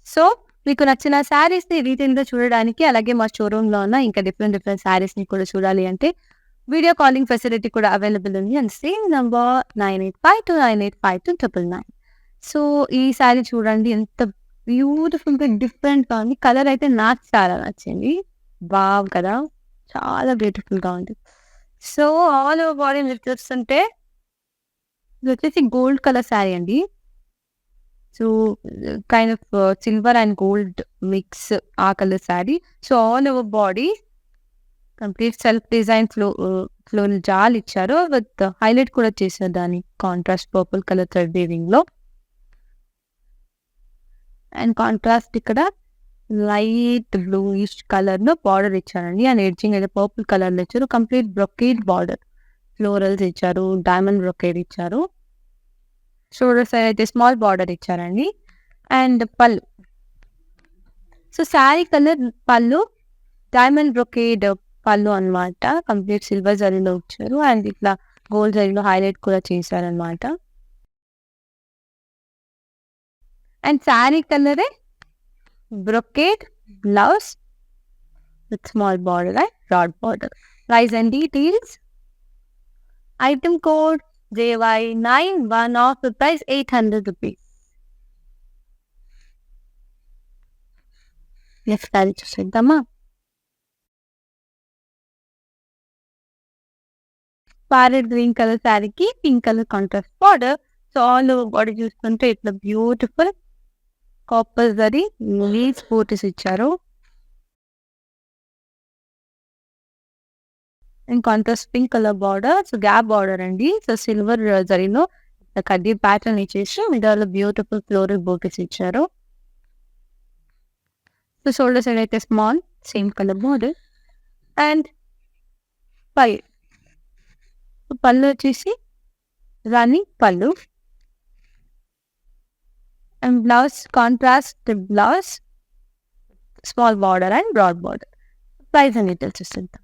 So మీకు నచ్చిన sarees ని retail గా చూడడానికి, అలాగే మా షోరూమ్ లో ఉన్న ఇంకా డిఫరెంట్ శారీస్ ని కూడా చూడాలి అంటే వీడియో కాలింగ్ ఫెసిలిటీ కూడా అవైలబుల్ ఉంది. And same number 9852985299. సో ఈ శారీ చూడండి, ఎంత బ్యూటిఫుల్ గా డిఫరెంట్ గా ఉంది. కలర్ అయితే నాకు చాలా నచ్చింది. బావ్ కదా, చాలా బ్యూటిఫుల్ గా ఉంది. సో ఆల్ ఓవర్ బాడీ మీరు చూస్తుంటే ఇది వచ్చేసి గోల్డ్ కలర్ శారీ అండి. So kind of silver and gold mix ఆ colour sari. So all over body complete self design floral jaal ఇచ్చారు. విత్ హైలైట్ కూడా చేశారు దాని contrast purple colour thread weaving లో. అండ్ కాంట్రాస్ట్ ఇక్కడ లైట్ బ్లూయిష్ కలర్ లో బార్డర్ ఇచ్చారండి. అండ్ ఎడ్జింగ్ అయితే పర్పుల్ కలర్ లో ఇచ్చారు. కంప్లీట్ బ్రొకేడ్ బార్డర్, ఫ్లోరల్స్ ఇచ్చారు, డైమండ్ బ్రొకేడ్ ఇచ్చారు. షోల్డర్ సైడ్ అయితే స్మాల్ బార్డర్ ఇచ్చారండి. And pallu, so sari colour పళ్ళు డైమండ్ బ్రొకేడ్ పళ్ళు అన్నమాట. కంప్లీట్ సిల్వర్ జరీలో ఇచ్చారు. అండ్ ఇట్లా గోల్డ్ జరీలో హైలైట్ కూడా చేశారనమాట. అండ్ శారీ కలరే brocade blouse with small border and broad border. Price and details. Item code JY91, offer price 800 rupees. Next sari చూసేద్దామా. ప్యారెట్ గ్రీన్ కలర్ శారీకి pink colour contrast border. So all over body చూస్తుంటే ఇట్లా beautiful copper zari leaves butis ఇచ్చారు. And contrast pink colour border, so gap border అండి. So silver జరీలో కడ్డీ pattern ఇచ్చేసి middle beautiful floral butis ఇచ్చారు. సో షోల్డర్ సైడ్ అయితే small same colour border. And pallu వచ్చేసి rani pallu. And blouse contrast blouse, small border and broad border. Price and details ఇస్తుంటాం.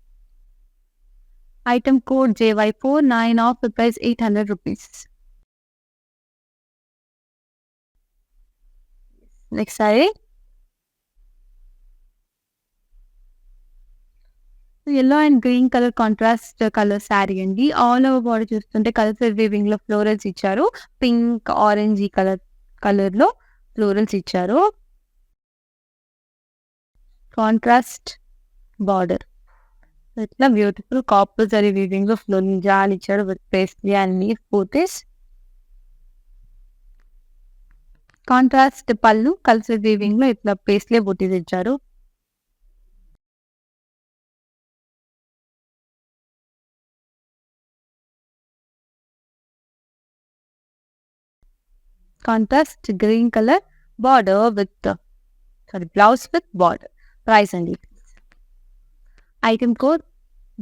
Item code JY49, offer price 800 rupees. Next sari yellow and green colour contrast colour sari అండి. All over body చూస్తుంటే colour weaving లో florals ఇచ్చారు. Pink orange colour లో florals ఇచ్చారు. Contrast border, ఇట్లా beautiful copper zari weaving లో floral jaal ఇచ్చారు with paisley and leaf butis. Contrast పళ్ళు కలర్ వీవింగ్ లో ఇట్లా పేస్ట్లీ బూటీస్ ఇచ్చారు. Contrast green colour border with blouse with border. Price అండి. Item code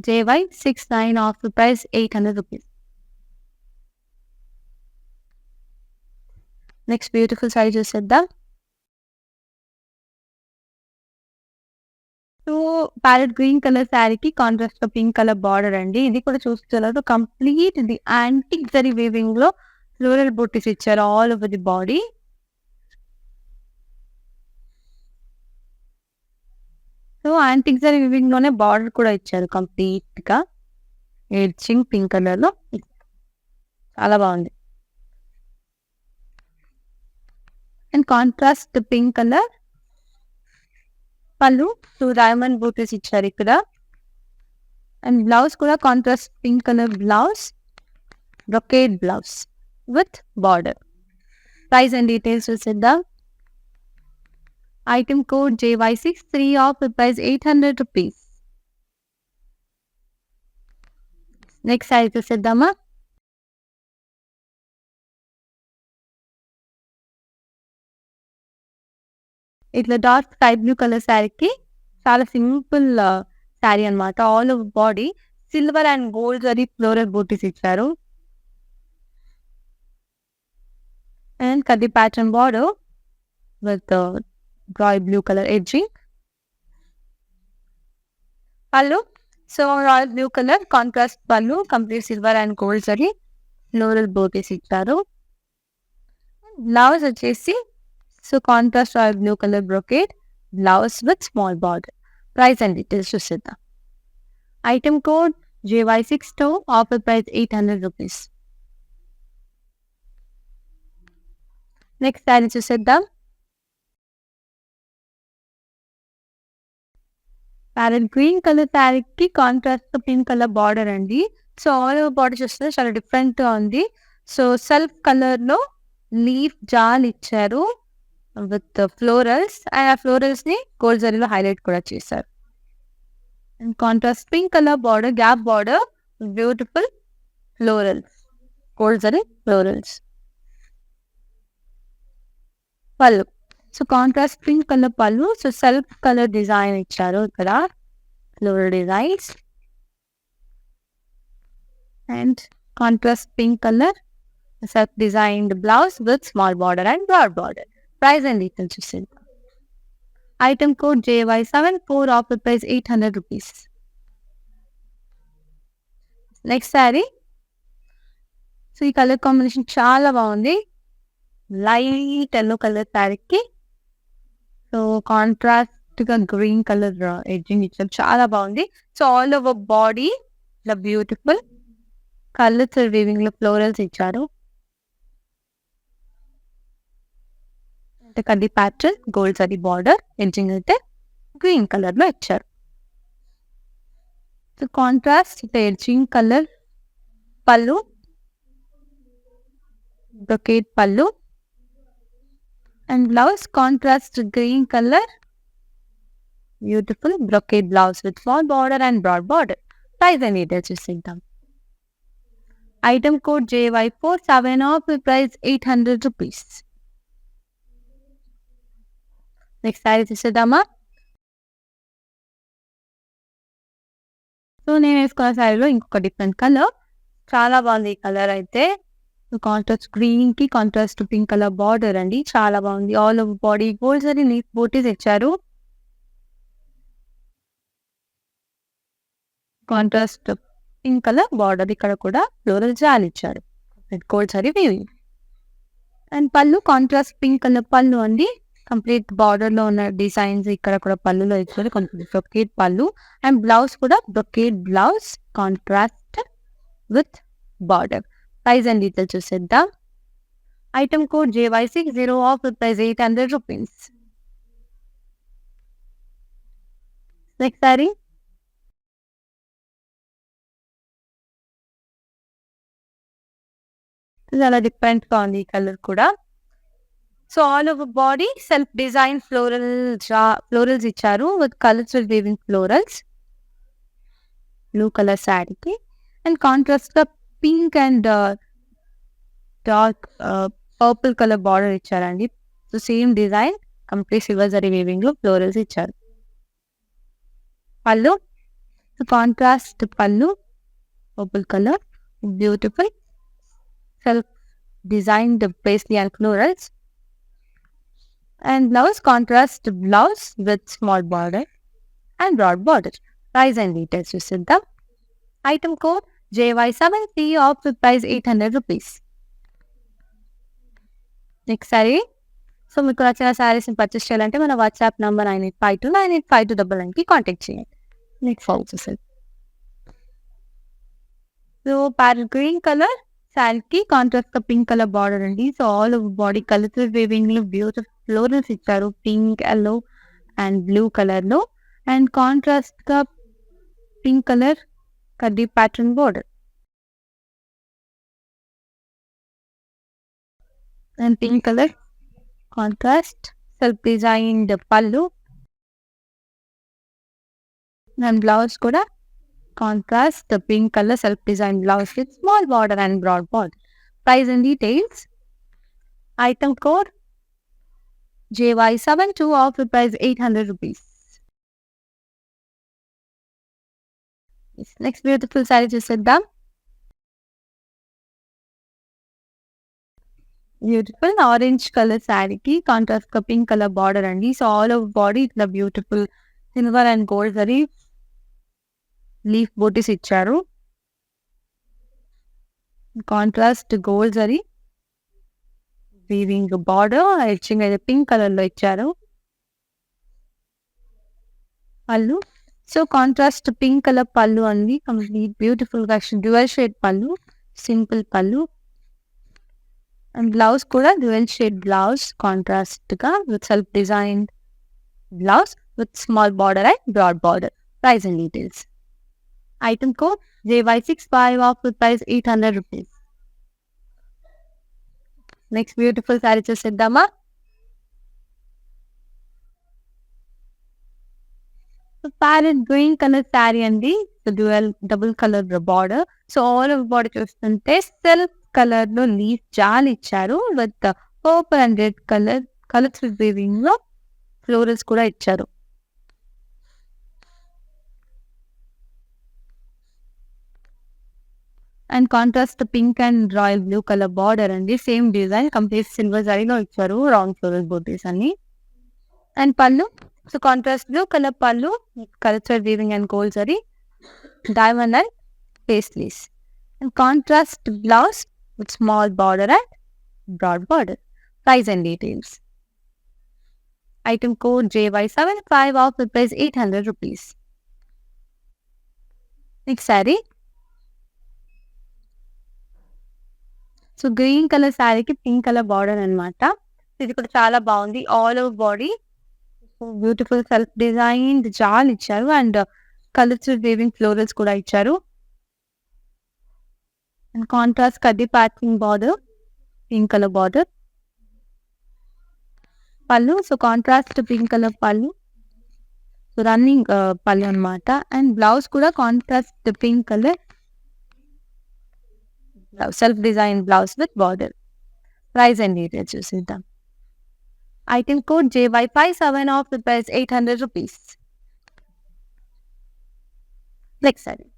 JY69 off price 800 rupees. Next beautiful sari చూసేద్దాం. So parrot green colour శారీకి contrast లో pink colour border అండి. ఇది కూడా చూస్తున్నారు కంప్లీట్ ఇది యాంటిక్ జరీ వీవింగ్ లో ఫ్లోరల్ బూటీస్ ఇచ్చారు all over the body. So antique zari weaving లోనే బార్డర్ కూడా ఇచ్చారు కంప్లీట్ గా ఎడ్జింగ్ పింక్ కలర్ లో. చాలా బాగుంది. అండ్ కాంట్రాస్ట్ పింక్ కలర్ పళ్ళు, 2 డైమండ్ బూటీస్ ఇచ్చారు ఇక్కడ. అండ్ బ్లౌజ్ కూడా contrast pink colour blouse, brocade blouse with border. Price and details చూసేద్దాం. Item code JY63 off price 800 rupees. Next sari చూసేద్దామా. ఇట్లా డార్క్ స్కై బ్లూ కలర్ శారీకి చాలా సింపుల్ శారీ అనమాట. All over body silver and gold zari floral butis ఇచ్చారు. And kaddi pattern border with royal blue colour edging. Pallu, so royal blue colour contrast pallu, complete silver and gold zari floral butis ఇచ్చారు. Blouse వచ్చేసి so contrast royal blue colour brocade blouse with small border. Price and details చూసేద్దాం. Item code JY62 offer price 800 rupees. Next sari చూసేద్దాం. Parrot green colour శారీకి contrast pink colour border అండి. So all over border చూస్తే చాలా different గా ఉంది. So self colour లో leaf jaal ఇచ్చారు విత్ ఫ్లోరల్స్. అండ్ ఆ ఫ్లోరల్స్ ని గోల్డ్ జరీలో హైలైట్ కూడా చేశారు. And contrast pink colour border, gap border, beautiful florals, gold zari florals. Pallu, so contrast pink colour pallu, so self colour design ఇచ్చారు ఇక్కడ floral designs. And contrast pink colour self designed blouse with small border and broad border. Price and details చూసేది. Item code JY74 offer price 800 rupees. Next sari. So ఈ colour combination చాలా బాగుంది. Light yellow colour శారీకి so contrast గా green colour edging ఇచ్చారు, చాలా బాగుంది. So all over body ఇలా బ్యూటిఫుల్ కలర్స్ వీవింగ్ లో ఫ్లోరల్స్ ఇచ్చారు. కడ్డీ pattern gold zari border, edging అయితే గ్రీన్ కలర్ లో ఇచ్చారు. సో కాంట్రాస్ట్ ఎడ్జింగ్ కలర్ పళ్ళు, brocade pallu. And blouse contrast green colour beautiful brocade blouse with small border and broad border. Price and details చూసేద్దాం. Item code JY47 off price 800 rupees. Next sari చూసేద్దామా. So నేను వేసుకున్న శారీలో ఇంకొక different colour, చాలా బాగుంది ఈ కలర్ అయితే. కాంట్రాస్ట్ గ్రీన్ కి కాంట్రాస్ట్ పింక్ కలర్ బార్డర్ అండి, చాలా బాగుంది. All over body gold zari leaf butis ఇచ్చారు. కాంట్రాస్ట్ పింక్ కలర్ బార్డర్, ఇక్కడ కూడా ఫ్లోరల్ జాల్ ఇచ్చారు గోల్డ్ జరీ వీవింగ్. అండ్ పళ్ళు కాంట్రాస్ట్ పింక్ కలర్ పళ్ళు అండి, కంప్లీట్ బార్డర్ లో ఉన్న డిజైన్స్ ఇక్కడ కూడా పళ్ళులో ఇచ్చారు, complete brocade pallu. And blouse కూడా brocade blouse contrast with border. Price and details చూసేద్దాం. Item code JY60 off price 800 rupees. Next sari. చాలా డిఫరెంట్ గా ఉంది ఈ కలర్ కూడా. So all over body self design florals ఇచ్చారు with colours weaving florals. Blue colour శారీకి and contrast గా pink and dark purple colour border ఇచ్చారండి. So same design complete silver zari weaving లో ఫ్లోరల్స్ ఇచ్చారు. పళ్ళు కాంట్రాస్ట్ పళ్ళు purple colour beautiful self designed paisley and florals. And blouse contrast blouse with small border and broad border. Price and details చూసిద్దాం. Item code JY7C off with price 800 rupees. Next sorry. So మీకు నచ్చిన శారీస్ని purchase చేయాలంటే మన WhatsApp number 9852985299కి contact చేయండి. Next follow చూసేది. So parrot green colour శారీకి contrast గా పింక్ కలర్ బార్డర్ అండి. So all over body colourful weaving లో బ్యూటిఫుల్ ఫ్లోరల్స్ ఇచ్చారు pink, yellow and blue colour లో. అండ్ కాంట్రాస్ట్ గా పింక్ కలర్ కడ్డీ pattern border and pink colour contrast self designed పళ్ళు and blouse కూడా contrast the pink color self designed blouse with small border and broad border. Price and details. Item code JY72 off with price 800 rupees. Next beautiful saree చూసేద్దాం. Beautiful orange colour శారీకి contrast గా pink colour border అండి. So all over body ఇట్లా beautiful silver and gold zari leaf butis ఇచ్చారు. Contrast gold zari weaving border edging అయితే pink colour లో ఇచ్చారు. Pallu so contrast pink colour pallu అండి. కంప్లీట్ బ్యూటిఫుల్ గా dual shade pallu, simple pallu. And blouse కూడా డ్యువల్ షేడ్ బ్లౌజ్ కాంట్రాస్ట్ గా with self design blouse with small border and broad border. Price and details. Item code JY65 off with price 800 rupees. Next beautiful saree చూసేద్దామా. Parrot green colour sari అండి. Double colour border. So all over border చూస్తుంటే self colour లో leaf jaal ఇచ్చారు with purple and red colours weaving లో florals కూడా ఇచ్చారు. And contrast pink and royal blue colour border అండి. Same design complete silver జరీలో ఇచ్చారు round floral బూటీస్ అన్ని. And pallu so contrast blue colour పళ్ళు culture weaving and gold zari diamond and paisleys. And contrast blouse with small border and broad border. Price and details. Item code JY75 off with price 800 rupees. Next saree. So green colour శారీకి pink colour border అనమాట. ఇది కూడా చాలా బాగుంది. All over body beautiful self design jaal ఇచ్చారు and colours weaving florals కూడా ఇచ్చారు. And contrast kaddi pattern border pink colour border. Pallu so contrast pink colour pallu so running pallu అనమాట. అండ్ బ్లౌజ్ కూడా contrast pink colour self designed blouse with border. Price and details చూసిద్దాం. Item code JY57 off with price 800 rupees. Next saree.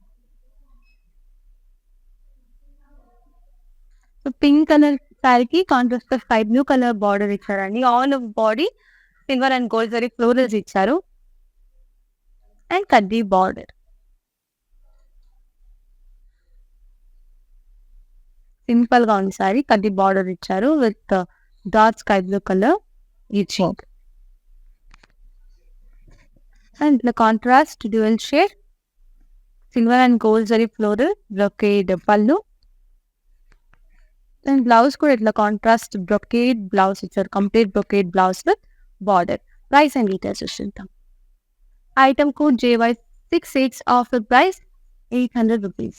So pink color శారీకి contrast గా sky blue colour border ఇచ్చారండి. All over body silver and gold zari florals ఇచ్చారు and kaddi border. Simple గా ఉంది sari. Kaddi border ఇచ్చారు with dark sky blue colour edging and ఇట్లా contrast dual shade silver and gold zari floral brocade pallu. And blouse కూడా ఇట్లా contrast brocade blouse ఇచ్చారు. Complete brocade blouse with border. Price and details చూద్దాం. Item code JY66 off price 800 rupees.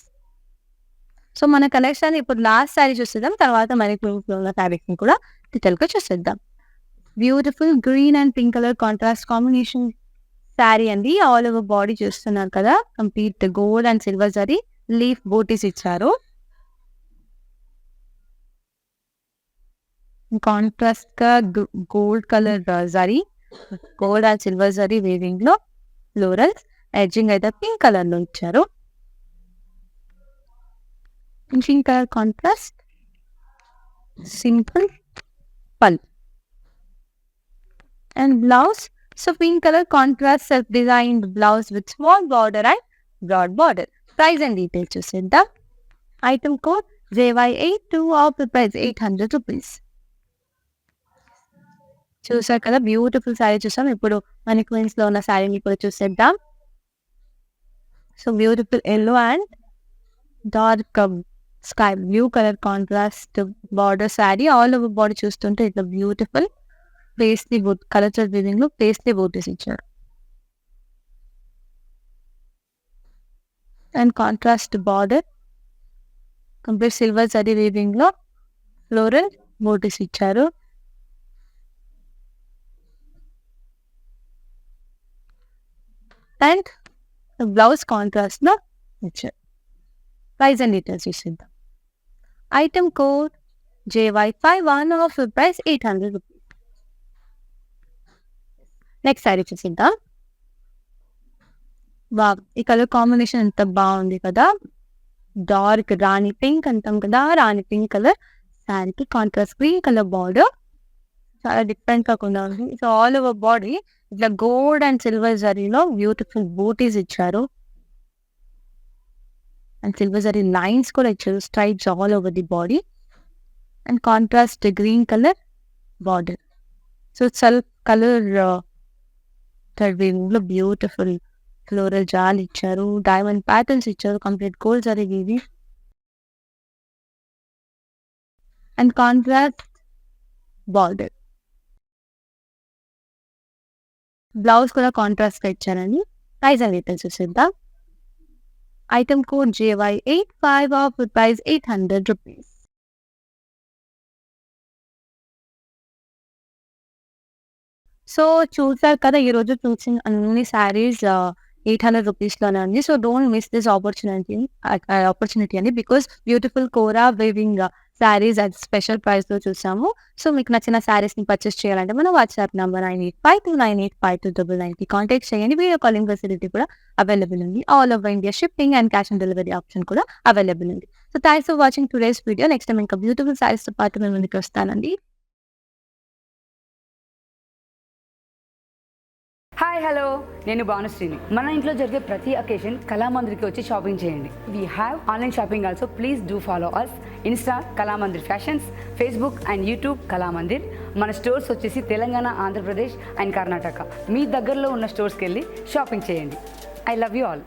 So మన collection ఇప్పుడు last sari చూసేద్దాం. తర్వాత మనకి ఉన్న ఫ్యాబ్రిక్ ని కూడా డీటెయిల్ గా చూసేద్దాం. Beautiful green and pink colour contrast combination sari అండి. ఆల్ ఓవర్ బాడీ చూస్తున్నారు కదా. Complete gold and silver zari leaf butis ఇచ్చారు. కాంట్రాస్ట్ గా gold colour zari, gold and silver zari weaving లో ఫ్లోరల్స్, ఎడ్జింగ్ అయితే పింక్ కలర్ లో ఇచ్చారు. Pink colour contrast, simple pallu and blouse. So pink color contrast self-designed blouse with small border and broad border. Price and details చూసేద్దాం. Item code JY82 of the price 800 rupees. చూసారు కదా, beautiful sari చూసాం. ఇప్పుడు మన queens లో ఉన్న శారీని ఇప్పుడు చూసేద్దాం. So beautiful yellow and dark sky blue colour contrast border sari. All over body చూస్తుంటే ఇట్లా beautiful paisley buti colour weaving లో పేస్లీ బూటీస్ ఇచ్చారు. And contrast border, complete silver zari weaving లో ఫ్లోరల్ బూటీస్ ఇచ్చారు. అండ్ బ్లౌజ్ కాంట్రాస్ట్ లో ఇచ్చారు. ప్రైస్ అండ్ డీటెయిల్స్ చూసిద్దాం. Item code JY51 off price 800 rupees. Next sari చూసిద్దాం. వావ్, ఈ కలర్ కాంబినేషన్ ఎంత బాగుంది కదా. డార్క్ రాణి పింక్ అంటాం కదా, రాణి పింక్ కలర్ శారీకి కాంట్రాస్ట్ గ్రీన్ కలర్ బార్డర్. చాలా డిఫరెంట్ కాకుండా ఉంది. సో ఆల్ ఓవర్ బాడీ ఇట్లా గోల్డ్ అండ్ సిల్వర్ జరీలో బ్యూటిఫుల్ బూటీస్ ఇచ్చారు. అండ్ సిల్వర్ జరీ లైన్స్ కూడా ఇచ్చారు, stripes all over the body. And contrast green colour border. So self colour లో బ్యూటిఫుల్ ఫ్లోరల్ జాల్ ఇచ్చారు, డైమండ్ ప్యాటర్న్స్ ఇచ్చారు, కంప్లీట్ గోల్డ్ జరీ వీవి. And contrast border. బ్లౌజ్ కూడా కాంట్రాస్ట్ గా ఇచ్చారని. ప్రైస్ అండ్ డీటెయిల్స్ చూసేద్దాం. Item code JY85 of price 800 rupees. So చూసారు కదా, ఈ రోజు చూసిన అన్ని శారీస్ 800 రూపీస్లోనే ఉంది. So don't miss this opportunity అండి, because beautiful kora weaving saris అది స్పెషల్ ప్రైస్లో చూసాము. సో మీకు నచ్చిన శారీస్ని పర్చేస్ చేయాలంటే మన వాట్సాప్ నెంబర్ 9852985299కి కాంటాక్ట్ చేయండి. వీడియో కాలింగ్ ఫెసిలిటీ కూడా అవైలబుల్ ఉంది. All over India shipping and cash on delivery option కూడా అవైలబుల్ ఉంది. So thanks for watching today's video. Next time ఇంకా బ్యూటిఫుల్ శారీస్తో పాటు మేము ముందుకు వస్తానండి. హాయ్ హలో, నేను భానుశ్రీని. మన ఇంట్లో జరిగే ప్రతి అకేషన్ కళామందిర్కి వచ్చి షాపింగ్ చేయండి. We have online shopping also. Please do follow us insta Kalamandir fashions, Facebook and YouTube Kalamandir. మన స్టోర్స్ వచ్చేసి తెలంగాణ, ఆంధ్రప్రదేశ్ అండ్ కర్ణాటక. మీ దగ్గరలో ఉన్న స్టోర్స్కి వెళ్ళి షాపింగ్ చేయండి. I love you all.